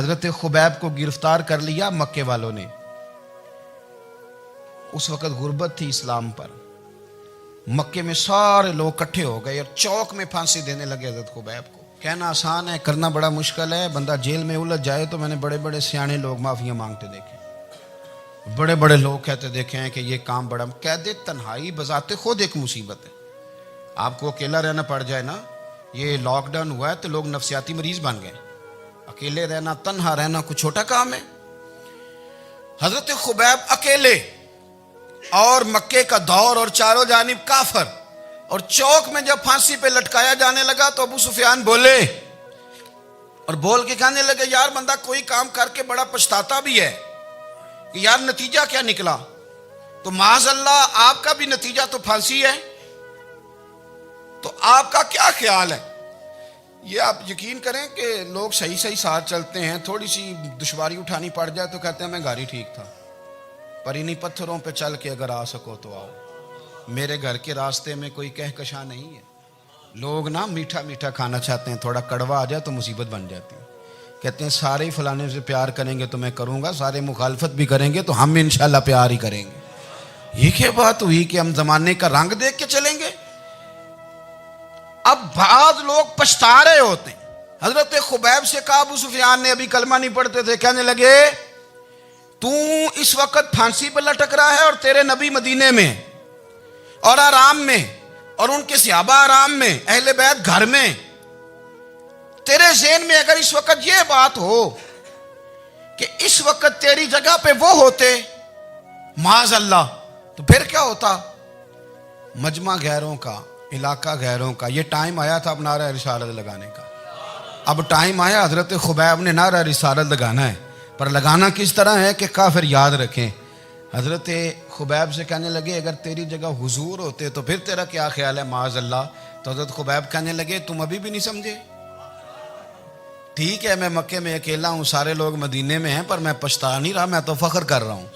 हजरत Khubaib को गिरफ्तार कर लिया मक्के वालों ने। उस वक़्त गुर्बत थी इस्लाम पर। मक्के में सारे लोग इकट्ठे हो गए और चौक में फांसी देने लगे हजरत खुबैब को। कहना आसान है, करना बड़ा मुश्किल है। बंदा जेल में उलझ जाए तो मैंने बड़े बड़े सियाने लोग माफिया मांगते देखे, बड़े बड़े लोग कहते देखे हैं कि ये काम बड़ा। कैदे तन्हाई बजाते खुद एक मुसीबत है। आपको अकेला रहना पड़ जाए ना, ये लॉकडाउन हुआ है तो लोग नफसियाती मरीज बन गए। अकेले रहना, तन्हा रहना कुछ छोटा काम है। हजरत खुबैब अकेले और मक्के का दौर और चारों जानिब काफर, और चौक में जब फांसी पे लटकाया जाने लगा तो अबू सुफियान बोले और बोल के कहने लगे, यार बंदा कोई काम करके बड़ा पछताता भी है कि यार नतीजा क्या निकला। तो माज़अल्लाह आपका भी नतीजा तो फांसी है, तो आपका क्या ख्याल है। ये आप यकीन करें कि लोग सही सही साथ चलते हैं, थोड़ी सी दुश्वारी उठानी पड़ जाए तो कहते हैं मैं गाड़ी ठीक था, पर इन्हीं पत्थरों पे चल के अगर आ सको तो आओ। मेरे घर के रास्ते में कोई कहकशां नहीं है। लोग ना मीठा मीठा खाना चाहते हैं, थोड़ा कड़वा आ जाए तो मुसीबत बन जाती है। कहते हैं सारे ही फलाने से प्यार करेंगे तो मैं करूँगा, सारे मुखालफत भी करेंगे तो हम इंशाल्लाह प्यार ही करेंगे। ये क्या बात हुई कि हम जमाने का रंग देख के चलेंगे। अब बाद लोग पछता रहे होते हैं। हजरत खुबैब से कहा, अबू सुफियान ने अभी कलमा नहीं पढ़ते थे, कहने लगे तू इस वक्त फांसी पर लटक रहा है और तेरे नबी मदीने में और आराम में, और उनके सहाबा आराम में, अहले बैत घर में। तेरे ज़हन में अगर इस वक्त यह बात हो कि इस वक्त तेरी जगह पे वो होते माज़ अल्लाह, तो फिर क्या होता। मजमा गैरों का, इलाका गैरों का। ये टाइम आया था अब नारा रिसालत लगाने का। अब टाइम आया हजरत खुबैब ने नारा रिसालत लगाना है, पर लगाना किस तरह है कि काफिर याद रखें। हजरत खुबैब से कहने लगे अगर तेरी जगह हुजूर होते तो फिर तेरा क्या ख्याल है माज़ अल्लाह। तो हजरत खुबैब कहने लगे तुम अभी भी नहीं समझे। ठीक है मैं मक्के में अकेला हूँ, सारे लोग मदीने में हैं, पर मैं पछता नहीं रहा, मैं तो फख्र कर रहा हूँ।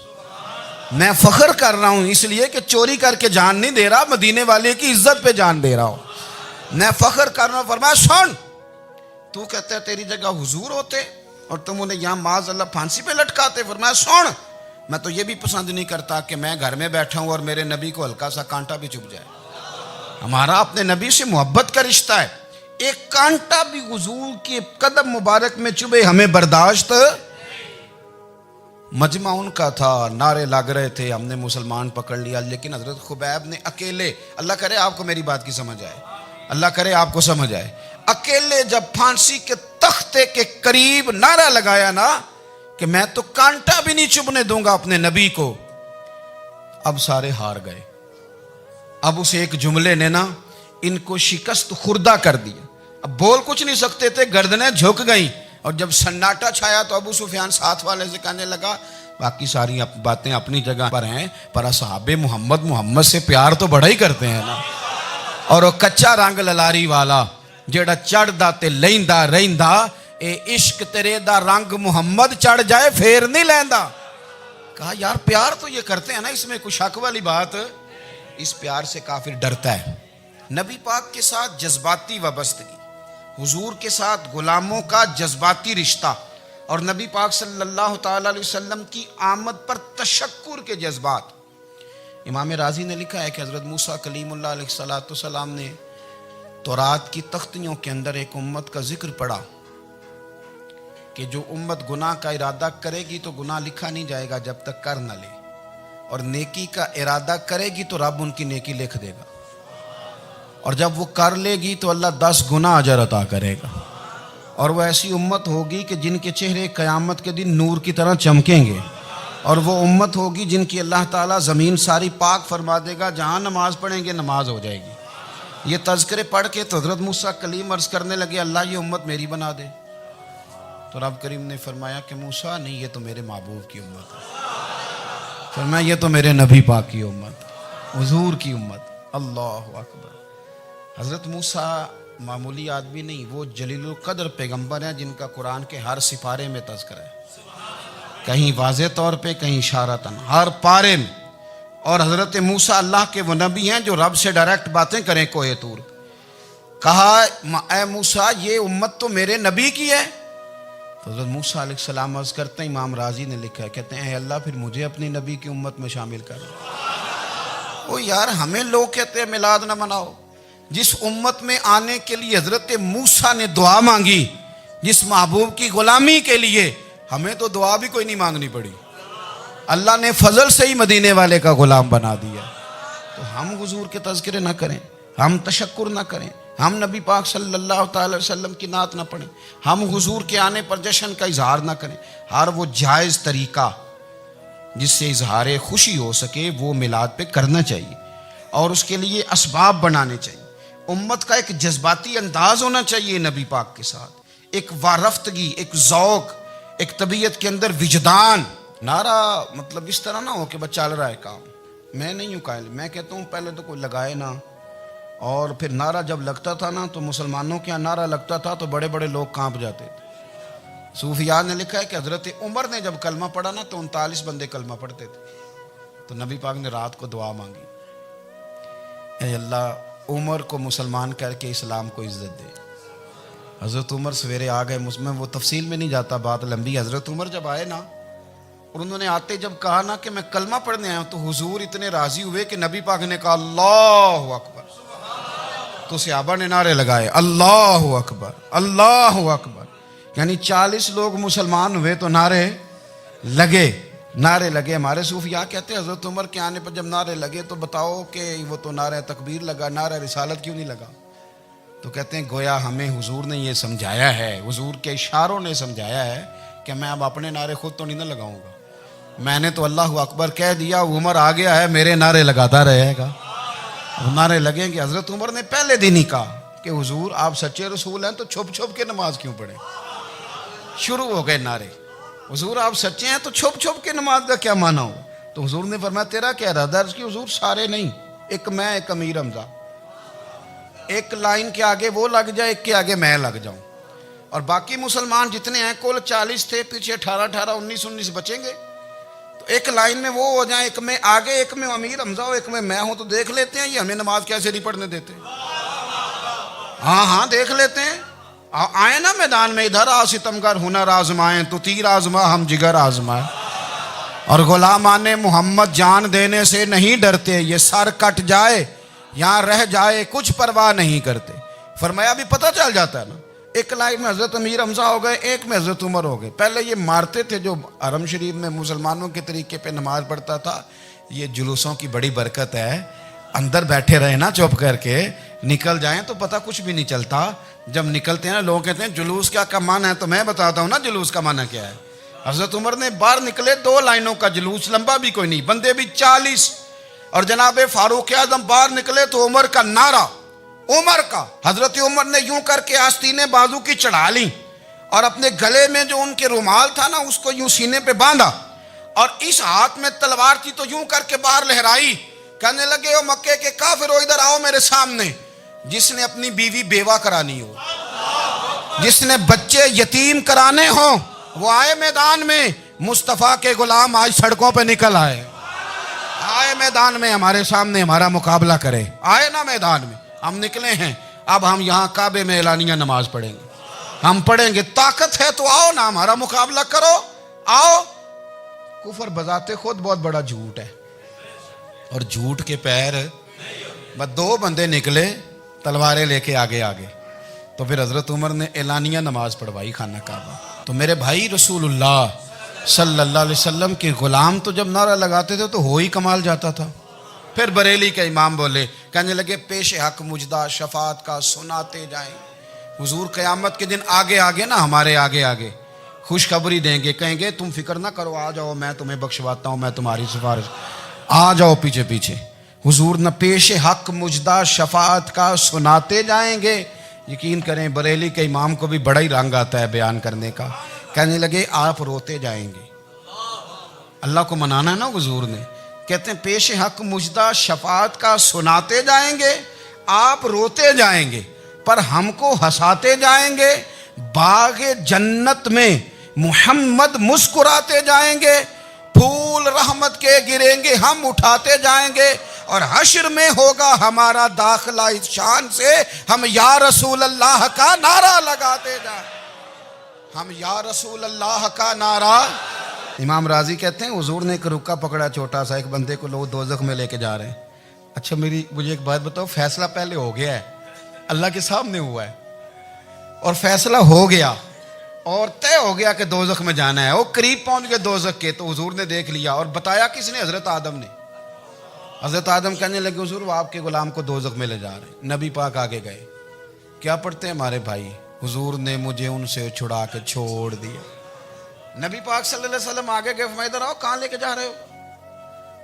मैं फख्र कर रहा हूँ इसलिए कि चोरी करके जान नहीं दे रहा, मदीने वाले की इज्जत पे जान दे रहा हूँ। मैं फख्र कर रहा हूँ। फरमाया सुन, तू कहता है तेरी जगह हुजूर होते और तुम उन्हें यहाँ माज़ अल्लाह फांसी पे लटकाते। फरमाया सुन, मैं तो ये भी पसंद नहीं करता कि मैं घर में बैठा हूँ और मेरे नबी को हल्का सा कांटा भी चुभ जाए। हमारा अपने नबी से मोहब्बत का रिश्ता है, एक कांटा भी हुजूर के कदम मुबारक में चुभे हमें बर्दाश्त। मजमा उनका था, नारे लग रहे थे, हमने मुसलमान पकड़ लिया। लेकिन हजरत खुबैब ने अकेले, अल्लाह करे आपको मेरी बात की समझ आए, अल्लाह करे आपको समझ आए, अकेले जब फांसी के तख्ते के करीब नारा लगाया ना कि मैं तो कांटा भी नहीं चुभने दूंगा अपने नबी को, अब सारे हार गए। अब उस एक जुमले ने ना इनको शिकस्त खुर्दा कर दिया। अब बोल कुछ नहीं सकते थे, गर्दनें झुक गई। और जब सन्नाटा छाया तो अबू सुफियान साथ वाले से कहने लगा बाकी सारी बातें अपनी जगह पर हैं, पर असहाबे मोहम्मद से प्यार तो बड़ा ही करते हैं ना। और वो कच्चा रंग ललारी वाला जेड़ा चढ़दा ते लैंदा रहिंदा, ए इश्क तेरे दा रंग मुहम्मद चढ़ जाए फेर नहीं लैंदा। कहा यार प्यार तो ये करते हैं ना, इसमें कुछ शक वाली बात। इस प्यार से काफिर डरता है। नबी पाक के साथ जज्बाती वाबस्तगी, हुजूर के साथ गुलामों का जज्बाती रिश्ता, और नबी पाक सल्लल्लाहु ताला अलैहि वसल्लम की आमद पर तशक्कुर के जज्बात। इमाम राजी ने लिखा है कि हज़रत मूसा कलीमुल्लाह अलैहिस्सलाम ने तौरात की तख्तियों के अंदर एक उम्मत का जिक्र पढ़ा कि जो उम्मत गुनाह का इरादा करेगी तो गुनाह लिखा नहीं जाएगा जब तक कर न ले, और नेकी का इरादा करेगी तो रब उनकी नेकी लिख देगा, और जब वो कर लेगी तो अल्लाह 10 गुना अजर अता करेगा। और वो ऐसी उम्मत होगी कि जिनके चेहरे क़यामत के दिन नूर की तरह चमकेंगे, और वो उम्मत होगी जिनकी अल्लाह ताला ज़मीन सारी पाक फरमा देगा, जहाँ नमाज पढ़ेंगे नमाज हो जाएगी। ये तज़किरे पढ़ के तो हज़रत मूसा कलीम अर्ज़ करने लगे अल्लाह ये उम्मत मेरी बना दे। तो रब करीम ने फरमाया कि मूसा नहीं, ये तो मेरे महबूब की उम्मत है। फरमाया ये तो मेरे नबी पाक की उम्मत, हुजूर की उम्मत। अल्लाह अकबर। हज़रत मूसा मामूली आदमी नहीं, वो जलीलुल कद्र पैगम्बर हैं जिनका कुरान के हर सिपारे में तज़किरा है, कहीं वाज़े तौर पे, कहीं इशारतन, हर पारे में। और हज़रत मूसा अल्लाह के वो नबी हैं जो रब से डायरेक्ट बातें करें कोहे तूर। कहा ए मूसा ये उम्मत तो मेरे नबी की है। तो हज़रत मूसा अलैहिस्सलाम अर्ज़ करते हैं, इमाम राजी ने लिखा है, कहते हैं अल्लाह फिर मुझे अपनी नबी की उम्मत में शामिल कर। ओ यार, हमें लोग कहते हैं मिलाद ना मनाओ। जिस उम्मत में आने के लिए हज़रत मूसा ने दुआ मांगी, जिस महबूब की गुलामी के लिए, हमें तो दुआ भी कोई नहीं मांगनी पड़ी। अल्लाह ने फजल से ही मदीने वाले का गुलाम बना दिया। तो हम हुजूर के तज़किरे ना करें, हम तशक्कुर ना करें, हम नबी पाक सल्लल्लाहु अलैहि वसल्लम की नात ना पढ़ें, हम हुजूर के आने पर जश्न का इजहार ना करें। हर वो जायज़ तरीका जिससे इजहार खुशी हो सके वो मिलाद पे करना चाहिए, और उसके लिए असबाब बनाने चाहिए। उम्मत का एक जज्बाती अंदाज होना चाहिए नबी पाक के साथ, एक वारफ्तगी, एक ज़ौक़, एक तबीयत के अंदर विजदान। नारा मतलब इस तरह ना हो कि बस चल रहा है काम। मैं नहीं हूँ कायल, मैं कहता हूँ पहले तो कोई लगाए ना, और फिर नारा जब लगता था ना तो मुसलमानों के यहाँ नारा लगता था तो बड़े बड़े लोग कांप जाते थे। सूफिया ने लिखा है कि हज़रत उमर ने जब कलमा पढ़ा ना तो 39 बंदे कलमा पढ़ते थे। तो नबी पाक ने रात को दुआ मांगी, ऐ अल्लाह उमर को मुसलमान करके इस्लाम को इज्जत दे। हज़रत उमर सवेरे आ गए, मुझमें वो तफसील में नहीं जाता, बात लंबी। हज़रत उमर जब आए ना और उन्होंने आते जब कहा ना कि मैं कलमा पढ़ने आया हूँ, तो हुजूर इतने राजी हुए कि नबी पाक ने कहा अल्लाहु अकबर। तो सहाबा ने नारे लगाए अल्लाहु अकबर, अल्लाहु अकबर। यानी 40 लोग मुसलमान हुए तो नारे लगे, नारे लगे। हमारे सूफिया कहते हैं हज़रत उमर के आने पर जब नारे लगे तो बताओ कि वो तो नारा तकबीर लगा, नारा रिसालत क्यों नहीं लगा? तो कहते हैं गोया हमें हुजूर ने ये समझाया है, हुजूर के इशारों ने समझाया है कि मैं अब अपने नारे खुद तो नहीं ना लगाऊंगा, मैंने तो अल्लाहु अकबर कह दिया, उमर आ गया है, मेरे नारे लगाता रहेगा। नारे लगेंगे। हज़रत उमर ने पहले दिन ही कहा कि हुजूर आप सच्चे रसूल हैं तो छुप छुप के नमाज क्यों पढ़े? शुरू हो गए नारे, हुजूर आप सच्चे हैं तो छुप छुप के नमाज का क्या माना हो? तो हुजूर ने फरमाया तेरा क्या इरादा है? हुजूर सारे नहीं, एक मैं, एक अमीर हमजा, एक लाइन के आगे वो लग जाए, एक के आगे मैं लग जाऊं, और बाकी मुसलमान जितने हैं कुल 40 थे, पीछे 18 19 बचेंगे। तो एक लाइन में वो हो जाए, एक में आगे, एक में अमीर हमजा हो, एक में मैं हूं, तो देख लेते हैं ये हमें नमाज कैसे नहीं पढ़ने देते। हाँ हाँ देख लेते हैं, आए ना मैदान में, इधर आ सितमगर हुनर आजमाए, तो तीर आजमा हम जिगर आजमाए, और गुलामाने मोहम्मद जान देने से नहीं डरते, ये सर कट जाए यहाँ रह जाए कुछ परवाह नहीं करते। फरमाया भी पता चल जाता है ना, एक लाइन में हज़रत अमीर हमजा हो गए, एक में हज़रत उमर हो गए। पहले ये मारते थे जो हरम शरीफ में मुसलमानों के तरीके पे नमाज पढ़ता था, ये जुलूसों की बड़ी बरकत है, अंदर बैठे रहे ना चुप करके, निकल जाएं तो पता कुछ भी नहीं चलता। जब निकलते हैं ना लोग कहते हैं जुलूस क्या माना है, तो मैं बताता हूँ ना जुलूस का माना क्या है। हज़रत उमर ने बाहर निकले 2 लाइनों का जुलूस, लंबा भी कोई नहीं, बंदे भी 40, और जनाब फारूक आजम बाहर निकले तो उमर का नारा, उमर का। हजरत उमर ने यूं करके आस्तीने बाजू की चढ़ा ली, और अपने गले में जो उनके रुमाल था ना उसको यूं सीने पे बांधा, और इस हाथ में तलवार थी तो यूं करके बाहर लहराई, कहने लगे ओ मक्के के काफिरो इधर आओ मेरे सामने। जिसने अपनी बीवी बेवा करानी हो, जिसने बच्चे यतीम कराने हो, वो आए मैदान में। मुस्तफ़ा के गुलाम आज सड़कों पे निकल आए, आए मैदान में हमारे सामने हमारा मुकाबला करे, आए ना मैदान में। हम निकले हैं, अब हम यहाँ काबे में एलानिया नमाज पढ़ेंगे, हम पढ़ेंगे, ताकत है तो आओ ना हमारा मुकाबला करो, आओ। कुफर बजाते खुद बहुत बड़ा झूठ है, और झूठ के पैर बस 2 बंदे निकले तलवारें लेके आगे आगे, तो फिर हजरत उमर ने एलानिया नमाज पढ़वाई खाना काबा। तो मेरे भाई रसूलुल्लाह सल्लल्लाहु अलैहि वसल्लम के गुलाम तो जब नारा लगाते थे तो हो ही कमाल जाता था। फिर बरेली के इमाम बोले, कहने लगे पेश हक मुजदा शफात का सुनाते जाएं। हुजूर क़यामत के दिन आगे आगे ना हमारे आगे आगे खुशखबरी देंगे, कहेंगे तुम फिक्र ना करो, आ जाओ मैं तुम्हें बख्शवाता हूँ, मैं तुम्हारी सिफारिश, आ जाओ पीछे पीछे। हुजूर न पेश हक मुजदा शफात का सुनाते जाएंगे। यकीन करें बरेली के इमाम को भी बड़ा ही रंग आता है बयान करने का। कहने लगे आप रोते जाएंगे, अल्लाह को मनाना है ना हुजूर ने, कहते हैं पेश हक मुजदा शफात का सुनाते जाएंगे, आप रोते जाएंगे पर हमको हंसाते जाएंगे। बागे जन्नत में मुहम्मद मुस्कुराते जाएंगे, फूल रहमत के गिरेंगे हम उठाते जाएंगे, और हश्र में होगा हमारा दाखिला इस शान से हम या रसूल अल्लाह का नारा लगाते जाएं। हम या रसूल अल्लाह का नारा। इमाम राजी कहते हैं हुजूर ने एक रुक्का पकड़ा छोटा सा, एक बंदे को लोग दोजख में लेके जा रहे हैं। अच्छा मुझे एक बात बताओ, फैसला पहले हो गया है, अल्लाह के सामने हुआ है और फैसला हो गया और तय हो गया कि दोजख में जाना है। वो करीब पहुंच गए दोजख के, तो हुजूर ने देख लिया और बताया किसने? हजरत आदम ने। हजरत आदम कहने लगे हुजूर वो आपके गुलाम को दोजख में ले जा रहे हैं। नबी पाक आगे गए, क्या पढ़ते हैं हमारे भाई? हुजूर ने मुझे उनसे छुड़ा के छोड़ दिया। नबी पाक सल्लल्लाहु अलैहि वसल्लम आगे गए, फरमाया इधर आओ, कहाँ लेके जा रहे हो?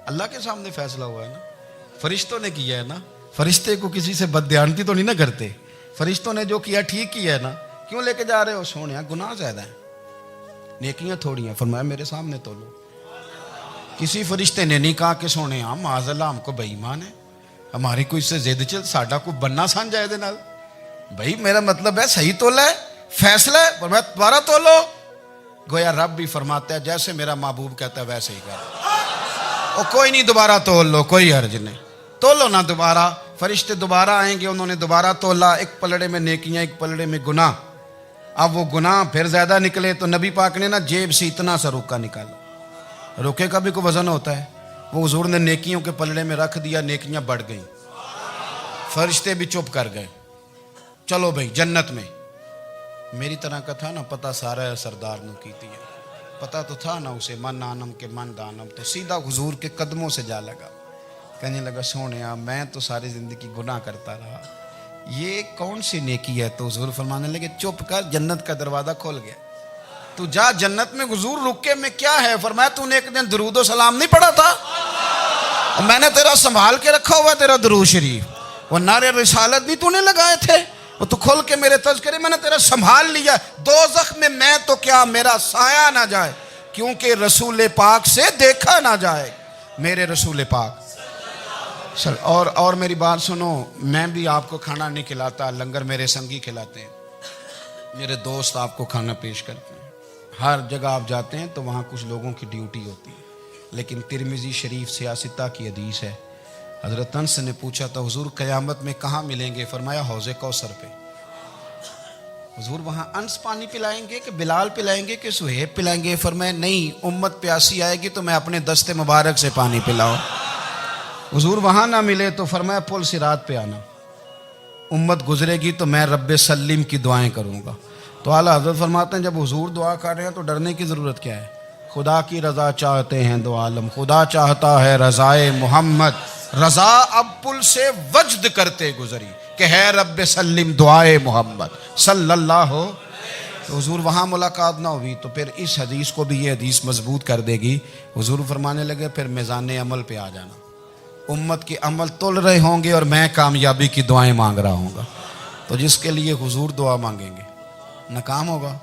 अल्लाह के सामने फैसला हुआ है ना, फरिश्तों ने किया है ना। फरिश्ते को किसी से बदध्यानती तो नहीं ना करते, फरिश्तों ने जो किया ठीक किया है ना। क्यों लेके जा रहे हो? सोने गुनाह ज्यादा है, नेकियां थोड़ी हैं। फरमाया मेरे सामने तोलो। किसी फरिश्ते ने नहीं कहा कि सोने हम माज़अल्लाह हमको बेईमान है, हमारी कोई इससे जिद चल साडा को बनना सान जाए दे नाल। भाई मेरा मतलब है सही तोला है, फैसला है, फरमाया दोबारा तोलो। गोया रब भी फरमाता है जैसे मेरा महबूब कहता है वैसे ही कर। और कोई नहीं, दोबारा तोल लो, कोई हर्ज नहीं, तोलो ना दोबारा। फरिश्ते दोबारा आएंगे, उन्होंने दोबारा तोला, एक पलड़े में नेकियां, एक पलड़े में गुनाह। अब वो गुनाह फिर ज्यादा निकले तो नबी पाक ने ना जेब से इतना सा रुक्का निकाला। रुके का भी कोई वजन होता है, वो हुजूर ने नेकियों के पलड़े में रख दिया, नेकियां बढ़ गई। फरिश्ते भी चुप कर गए, चलो भाई जन्नत में। मेरी तरह का था ना, पता सारा है सरदार ने की थी, पता तो था ना उसे, मन आनम के मन दानम। तो सीधा हुजूर के कदमों से जा लगा, कहने लगा सोने मैं तो सारी जिंदगी गुनाह करता रहा, ये कौन सी नेकी है? तो हुजूर फरमाने लगे चुप कर, जन्नत का दरवाजा खोल गया, तू जा जन्नत में। हुजूर रुके में क्या है? फरमाया तूने एक दिन दरूदो सलाम नहीं पढ़ा था, मैंने तेरा संभाल के रखा हुआ तेरा दरूद शरीफ, वो नारे रिसालत भी तूने लगाए थे, वो तू खोल के मेरे तज़किरे मैंने तेरा संभाल लिया। दोज़ख में मैं तो क्या मेरा साया ना जाए, क्योंकि रसूल पाक से देखा ना जाए, मेरे रसूल पाक। सर और मेरी बात सुनो, मैं भी आपको खाना नहीं खिलाता, लंगर मेरे संगी खिलाते हैं, मेरे दोस्त आपको खाना पेश करते हैं। हर जगह आप जाते हैं तो वहाँ कुछ लोगों की ड्यूटी होती है, लेकिन तिरमिज़ी शरीफ सियासता की हदीस है। हज़रत अनस ने पूछा था हुजूर क़यामत में कहाँ मिलेंगे? फरमाया हौज़े कौसर पे। हुजूर वहाँ अनस पानी पिलाएंगे कि बिलाल पिलाएंगे कि सुहेब पिलाएंगे? फरमाया नहीं, उम्मत प्यासी आएगी तो मैं अपने दस्ते मुबारक से पानी पिलाऊं। हुजूर वहाँ ना मिले तो फरमाया पुल सिरात पे आना, उम्मत गुजरेगी तो मैं रब्बे सल्लीम की दुआएं करूँगा। तो आला हज़रत फरमाते हैं जब हुजूर दुआ कर रहे हैं तो डरने की ज़रूरत क्या है? खुदा की रज़ा चाहते हैं दो आलम, खुदा चाहता है रज़ाए मोहम्मद, रज़ा अब पुल से वज्द करते गुजरी कि है रब्बे सल्लीम दुआए मोहम्मद सल्लल्लाहु। तो हुजूर वहाँ मुलाकात ना हुई तो फिर इस हदीस को भी ये हदीस मजबूत कर देगी। हुजूर फरमाने लगे फिर मिज़ान अमल पे आ जाना, उम्मत के अमल तोल रहे होंगे और मैं कामयाबी की दुआएं मांग रहा हूँगा। तो जिसके लिए हुजूर दुआ मांगेंगे नाकाम होगा,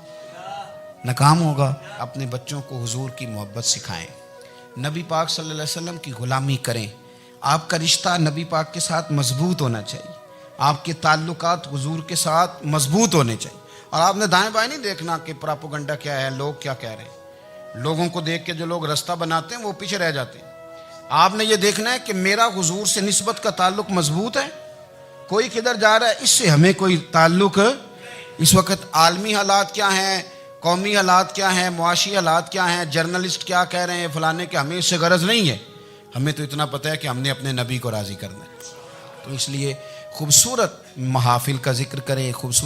नाकाम होगा। अपने बच्चों को हुजूर की मोहब्बत सिखाएं, नबी पाक सल्लल्लाहु अलैहि वसल्लम की गुलामी करें। आपका रिश्ता नबी पाक के साथ मजबूत होना चाहिए, आपके ताल्लुकात हुजूर के साथ मजबूत होने चाहिए। और आपने दाएं बाएं नहीं देखना कि प्रोपेगेंडा क्या है, लोग क्या कह रहे हैं। लोगों को देख के जो लोग रास्ता बनाते हैं वो पीछे रह जाते हैं। आपने ये देखना है कि मेरा हुजूर से निस्बत का ताल्लुक मजबूत है, कोई किधर जा रहा है इससे हमें कोई ताल्लुक। इस वक्त आलमी हालात क्या हैं, कौमी हालात क्या हैं, मुआशी हालात क्या हैं, जर्नलिस्ट क्या कह रहे हैं फलाने के, हमें इससे गरज नहीं है। हमें तो इतना पता है कि हमने अपने नबी को राज़ी करना है। तो इसलिए खूबसूरत महाफिल का जिक्र करें, खूबसूरत